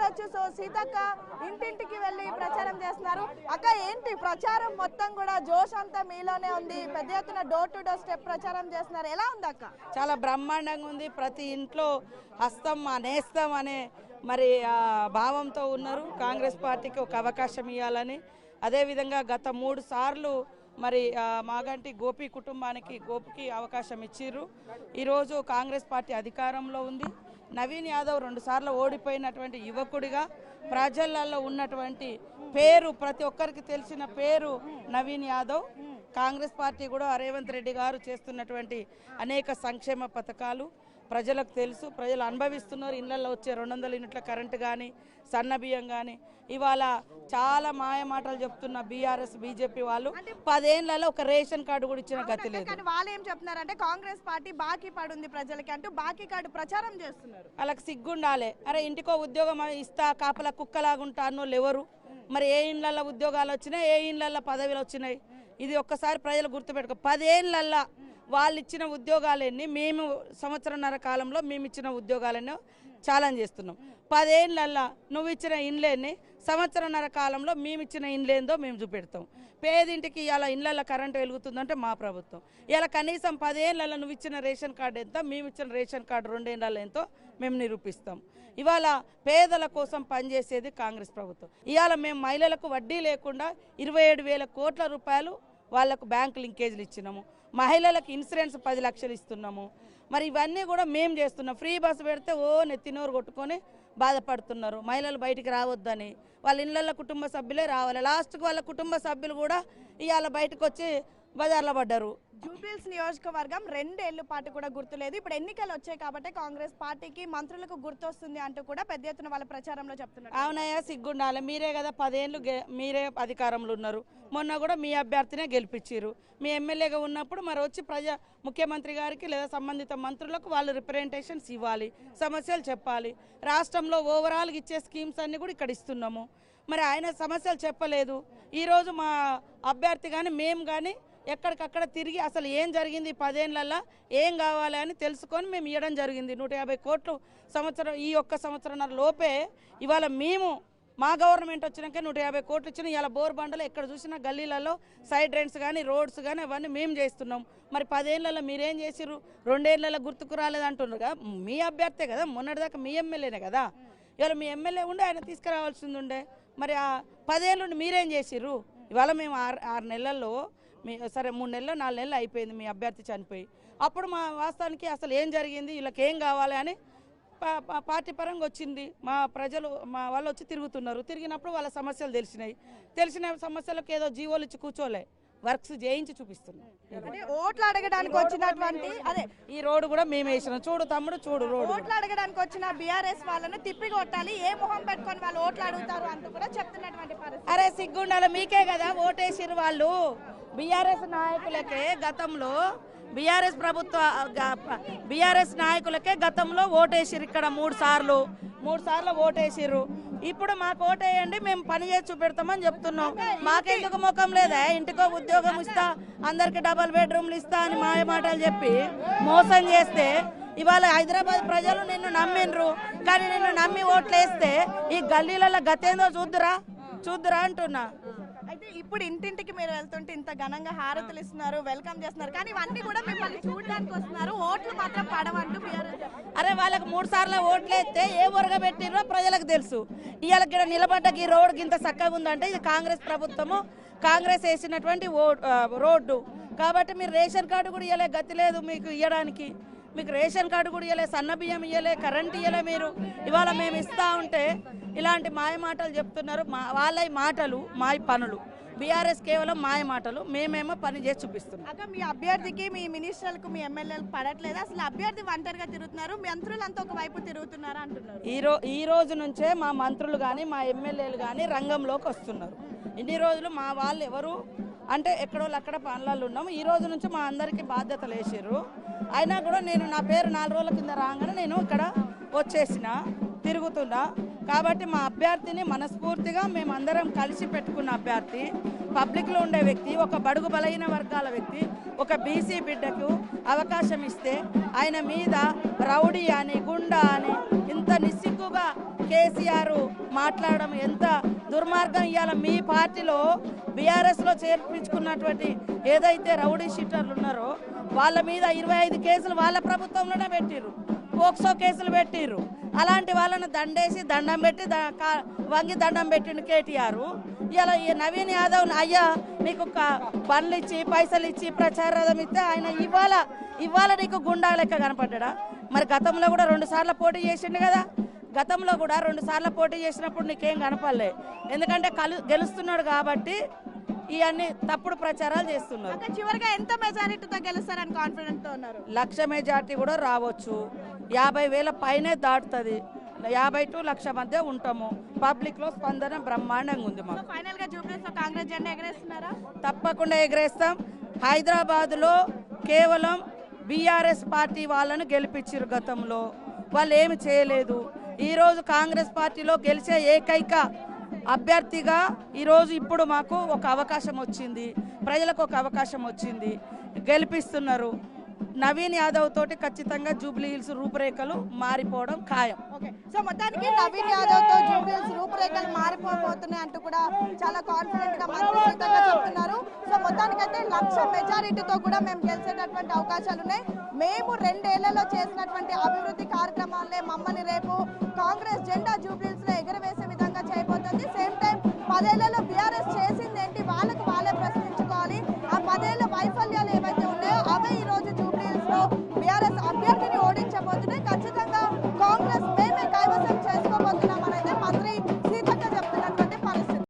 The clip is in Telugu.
చూడొచ్చు. సో సీతక్క ఇంటింటికి వెళ్ళి ప్రచారం చేస్తున్నారు. అక్క ఏంటి ప్రచారం మొత్తం కూడా జోష్ అంతా మీలోనే ఉంది. పెద్ద ఎత్తున డోర్ టు డోర్ స్టెప్ ప్రచారం చేస్తున్నారు. ఎలా ఉంది అక్క? చాలా బ్రహ్మాండంగా ఉంది. ప్రతి ఇంట్లో హస్తం నేస్తం అనే మరి భావంతో ఉన్నారు. కాంగ్రెస్ పార్టీకి ఒక అవకాశం ఇవ్వాలని. అదేవిధంగా గత 3 సార్లు మరి మాగంటి గోపికి అవకాశం ఇచ్చిర్రు. ఈరోజు కాంగ్రెస్ పార్టీ అధికారంలో ఉంది. నవీన్ యాదవ్ 2 సార్లు ఓడిపోయినటువంటి యువకుడిగా ప్రజలలో ఉన్నటువంటి పేరు, ప్రతి ఒక్కరికి తెలిసిన పేరు నవీన్ యాదవ్. కాంగ్రెస్ పార్టీ కూడా రేవంత్ రెడ్డి గారు చేస్తున్నటువంటి అనేక సంక్షేమ పథకాలు ప్రజలకు తెలుసు, ప్రజలు అనుభవిస్తున్నారు. ఇళ్లలో వచ్చే 200 యూనిట్ల కరెంటు కానీ, సన్న బియ్యం కానీ, ఇవాళ చాలా మాయ మాటలు చెప్తున్న బీఆర్ఎస్ బీజేపీ వాళ్ళు 10 ఏళ్లలో ఒక రేషన్ కార్డు కూడా ఇచ్చిన గతి లేదు. వాళ్ళు ఏం చెప్తున్నారంటే కాంగ్రెస్ పార్టీ బాకీ పడుంది ప్రజలకి అంటూ బాకీ కార్డు ప్రచారం చేస్తున్నారు. వాళ్ళకి సిగ్గుండాలి. అరే ఇంటికో ఉద్యోగం ఇస్తా కాపలా కుక్కలాగుంటా అన్నోళ్ళు ఎవరు? మరి ఏ ఇళ్లలో ఉద్యోగాలు వచ్చినాయి, ఏ ఇళ్లలో పదవులు వచ్చినాయి? ఇది ఒక్కసారి ప్రజలు గుర్తుపెట్టుకో. 10 ఏళ్లలో వాళ్ళు ఇచ్చిన ఉద్యోగాలన్నీ మేము సంవత్సరన్నర కాలంలో మేము ఇచ్చిన ఉద్యోగాలన్నీ ఛాలెంజ్ చేస్తున్నాం. 10 ఏళ్లలో నువ్వు ఇచ్చిన ఇండ్లేని సంవత్సరన్నర కాలంలో మేము ఇచ్చిన ఇండ్లేందో మేము చూపెడతాం. పేదింటికి ఇలా ఇళ్లలో కరెంటు వెలుగుతుందంటే మా ప్రభుత్వం. ఇలా కనీసం 10 ఏళ్లలో నువ్వు ఇచ్చిన రేషన్ కార్డు ఎంత, మేము ఇచ్చిన రేషన్ కార్డు 2 ఏళ్లలో ఎంతో మేము నిరూపిస్తాం. ఇవాళ పేదల కోసం పనిచేసేది కాంగ్రెస్ ప్రభుత్వం. ఇవాళ మేము మహిళలకు వడ్డీ లేకుండా 27,000 కోట్ల రూపాయలు వాళ్లకు బ్యాంకు లింకేజీలు ఇచ్చినాము. మహిళలకు ఇన్సూరెన్స్ 10 లక్షలు ఇస్తున్నాము. మరి ఇవన్నీ కూడా మేము చేస్తున్నాం. ఫ్రీ బస్సు పెడితే నెత్తినోరు కొట్టుకొని బాధపడుతున్నారు. మహిళలు బయటికి రావద్దని, వాళ్ళ ఇళ్లలో కుటుంబ సభ్యులే రావాలి. లాస్ట్కి వాళ్ళ కుటుంబ సభ్యులు కూడా ఇవాళ బయటకు వచ్చి బజార్లో పడ్డారు. జూబ్లీహిల్స్ నియోజకవర్గం 2 ఏళ్ల పాటు కూడా గుర్తులేదు. ఇప్పుడు ఎన్నికలు వచ్చాయి కాబట్టి కాంగ్రెస్ పార్టీకి మంత్రులకు గుర్తొస్తుంది అంటూ కూడా పెద్ద ఎత్తున వాళ్ళ ప్రచారంలో చెప్తున్నారు. అవునయ్యా, సిగ్గుండాలి. మీరే కదా 10 ఏళ్ళు మీరే అధికారంలో ఉన్నారు. మొన్న కూడా మీ అభ్యర్థినే గెలిపించారు. మీ ఎమ్మెల్యేగా ఉన్నప్పుడు మరి వచ్చి ముఖ్యమంత్రి గారికి లేదా సంబంధిత మంత్రులకు వాళ్ళు రిప్రజెంటేషన్స్ ఇవ్వాలి, సమస్యలు చెప్పాలి. రాష్ట్రంలో ఓవరాల్గా ఇచ్చే స్కీమ్స్ అన్నీ కూడా ఇక్కడ ఇస్తున్నాము. మరి ఆయన సమస్యలు చెప్పలేదు. ఈరోజు మా అభ్యర్థి కానీ మేము కానీ ఎక్కడికక్కడ తిరిగి అసలు ఏం జరిగింది 10 ఏళ్లలో, ఏం కావాలి అని తెలుసుకొని మేము ఇవ్వడం జరిగింది. 150 కోట్లు ఈ ఒక్క సంవత్సరంన్నర లోపే ఇవాళ మేము మా గవర్నమెంట్ వచ్చినాక 150 కోట్లు ఇచ్చిన. ఇవాళ బోర్బండలు ఎక్కడ చూసినా గల్లీలలో సైడ్ డ్రైన్స్ కానీ రోడ్స్ కానీ అవన్నీ మేము చేస్తున్నాం. మరి 10 ఏళ్లలో మీరేం చేసిర్రు? 2 ఏళ్లలో గుర్తుకు రాలేదంటున్నారు కదా. మీ అభ్యర్థే కదా, మొన్నటిదాకా మీ ఎమ్మెల్యేనే కదా. ఇవాళ మీ ఎమ్మెల్యే ఉండే ఆయన తీసుకురావాల్సింది ఉండే. మరి ఆ 10 ఏళ్ళు మీరేం చేసిర్రు? ఇవాళ మేము 6 నెలల్లో సరే 3 నెలలు 4 నెలలు అయిపోయింది మీ అభ్యర్థి చనిపోయి. అప్పుడు మా వాస్తవానికి అసలు ఏం జరిగింది, వీళ్ళకి ఏం కావాలి అని పార్టీ పరంగా వచ్చింది. మా ప్రజలు మా వాళ్ళు వచ్చి తిరుగుతున్నారు. తిరిగినప్పుడు వాళ్ళ సమస్యలు తెలిసిన సమస్యలకు ఏదో జీవోలు ఇచ్చి కూర్చోలే, వర్క్స్ చేయించి చూపిస్తున్నాం. ఓట్లు అడగడానికి వచ్చినటువంటి ఈ రోడ్డు కూడా మేము వేసినాం. చూడు తమ్ముడు, చూడు రోడ్డు. ఓట్లు అడగడానికి వచ్చిన బీఆర్ఎస్ వాళ్ళని తిప్పి కొట్టాలి, ఏ మొహం పెట్టుకొని వాళ్ళు ఓట్లు అడుగుతారు అంటూ కూడా చెప్తున్నటువంటి పరిస్థితి. అరే సిగ్గుండాలి, మీకే కదా ఓటేసిరు వాళ్ళు. బీఆర్ఎస్ నాయకులకే గతంలో బీఆర్ఎస్ నాయకులకే గతంలో ఓటేసిరు. ఇక్కడ 3 సార్లు ఓటేసిర్రు. ఇప్పుడు మాకు ఓటేయండి, మేము పని చేసి చూపెడతామని చెప్తున్నాం. మాకెందుకు ముఖం లేదా? ఇంటికో ఉద్యోగం ఇస్తా, అందరికి డబల్ బెడ్రూమ్లు ఇస్తా అని మాయ మాటలు చెప్పి మోసం చేస్తే ఇవాళ హైదరాబాద్ ప్రజలు నిన్ను నమ్మిండ్రు. కానీ నిన్ను నమ్మి ఓట్లేస్తే ఈ గల్లీలలో గతేందో చూద్దురా అంటున్నా. అయితే ఇప్పుడు ఇంటింటికి మీరు వెళ్తుంటే ఇంత ఘనంగా హారతులు ఇస్తున్నారు, వెల్కమ్ చేస్తున్నారు, కానీ ఇవన్నీ కూడా మిమ్మల్ని చూడడానికి వస్తున్నారు, ఓట్లు మాత్రం పడవంటూ. అరే వాళ్ళకి 3 సార్లు ఓట్లేస్తే ఏ వర్గ పెట్టిరో ప్రజలకు తెలుసు. ఇవాళ ఇక్కడ నిలబడ్డకి ఈ రోడ్డుకి ఇంత చక్కగా ఉందంటే ఇది కాంగ్రెస్ ప్రభుత్వము, కాంగ్రెస్ వేసినటువంటి రోడ్డు. కాబట్టి మీరు రేషన్ కార్డు కూడా ఇవ్వలే, గతి లేదు మీకు ఇవ్వడానికి. మీకు రేషన్ కార్డు కూడా ఇవ్వలే, సన్న బియ్యం ఇవ్వలే, కరెంట్ ఇవ్వలే. మీరు ఇవాళ మేము ఇస్తా ఉంటే ఇలాంటి మాయ మాటలు చెప్తున్నారు. వాళ్ళ మాటలు మాయ పనులు. బీఆర్ఎస్ కేవలం మాయ మాటలు, మేమేమో పని చేసి చూపిస్తున్నాం. అక్క మీ అభ్యర్థికి, మీ మినిస్టర్లకు, మీ ఎమ్మెల్యేలకు పడట్లేదు. అసలు అభ్యర్థి ఒంటరిగా తిరుగుతున్నారు, మంత్రులంతా ఒకవైపు తిరుగుతున్నారా అంటున్నారు. ఈ రోజు నుంచే మా మంత్రులు కానీ మా ఎమ్మెల్యేలు కానీ రంగంలోకి వస్తున్నారు. ఇన్ని రోజులు మా వాళ్ళు ఎవరు అంటే ఎక్కడో అక్కడ పనులలో ఉన్నాము. ఈ రోజు నుంచి మా అందరికీ బాధ్యతలు వేసారు. అయినా కూడా నేను నా పేరు 4 రోజుల కింద రాగానే నేను ఇక్కడ వచ్చేసిన తిరుగుతున్నా. కాబట్టి మా అభ్యర్థిని మనస్ఫూర్తిగా మేమందరం కలిసి పెట్టుకున్న అభ్యర్థి, పబ్లిక్లో ఉండే వ్యక్తి, ఒక బడుగు బలహీన వర్గాల వ్యక్తి, ఒక బీసీ బిడ్డకు అవకాశం ఇస్తే ఆయన మీద రౌడీ అని, గుండా అని ఇంత నిస్సిగ్గుగా కేసీఆర్ మాట్లాడడం ఎంత దుర్మార్గం. ఇవాళ మీ పార్టీలో బీఆర్ఎస్లో చేర్పించుకున్నటువంటి ఏదైతే రౌడీ షీటర్లు ఉన్నారో వాళ్ళ మీద 25 కేసులు వాళ్ళ ప్రభుత్వంలోనే పెట్టిర్రు, పోక్సో కేసులు పెట్టిర్రు. అలాంటి వాళ్ళను దండేసి దండం పెట్టి వంగి దండం పెట్టిండు కేటీఆర్. ఇలా ఈ నవీన్ యాదవ్ అయ్యా నీకు బండ్లు ఇచ్చి పైసలు ఇచ్చి ప్రచార రథం ఇస్తే ఆయన ఇవాళ నీకు గుండా లెక్క కనపడ్డా? మరి గతంలో కూడా 2 సార్లు పోటీ చేసిండు కదా, గతంలో కూడా 2 సార్లు పోటీ చేసినప్పుడు నీకేం కనపడలే. ఎందుకంటే గెలుస్తున్నాడు కాబట్టి ఇవన్నీ తప్పుడు ప్రచారాలు చేస్తున్నారు. చివరిగా ఎంత మెజారిటీతో గెలుస్తారని కాన్ఫిడెంట్ తో ఉన్నారు? 1,00,000 మెజార్టీ కూడా రావచ్చు, 50,000 పైనే దాటుతుంది. 50 to 1,00,000 మధ్య ఉంటాము. పబ్లిక్ లో స్పందన బ్రహ్మాండంగా ఉంది. మాకు ఫైనల్ గా జూబ్లీస్ లో కాంగ్రెస్ జెండా ఎగరేస్తున్నారా? తప్పకుండా ఎగరేస్తాం. హైదరాబాద్ లో కేవలం బీఆర్ఎస్ పార్టీ వాళ్ళను గెలిపించారు. గతంలో వాళ్ళు ఏమి చేయలేదు. ఈరోజు కాంగ్రెస్ పార్టీలో గెలిచే ఏకైక అభ్యర్థిగా ఈరోజు ఇప్పుడు మాకు ఒక అవకాశం వచ్చింది, ప్రజలకు ఒక అవకాశం వచ్చింది, గెలిపిస్తున్నారు. నవీన్ యాదవ్ తోటి ఖచ్చితంగా జూబ్లీ హిల్స్ రూపురేఖలు మారిపోవడం ఖాయం. సో మొత్తానికి నవీన్ యాదవ్ తో జూబ్లీ హిల్స్ రూపురేఖలు మారిపోతున్నాయి అంటూ కూడా చాలా కాన్ఫిడెంట్ గా మంత్రి సీతక్క చెప్తున్నారు. సో మొత్తానికైతే 1,00,000 మెజారిటీతో కూడా మేము గెలిచేటటువంటి అవకాశాలు ఉన్నాయి. మేము 2 ఏళ్లలో చేసినటువంటి అభివృద్ధి కార్యక్రమాలనే మమ్మల్ని రేపు కాంగ్రెస్ జెండా జూబ్లీ హిల్స్ లో ఎగరవేసే విధంగా చేయబోతుంది. సేమ్ టైం 10 ఏళ్లలో బీఆర్ఎస్ చేసింది ఏంటి వాళ్ళకు వాళ్ళే ప్రశ్నించుకోవాలి. ఆ 10 ఏళ్ల వైఫల్యాలు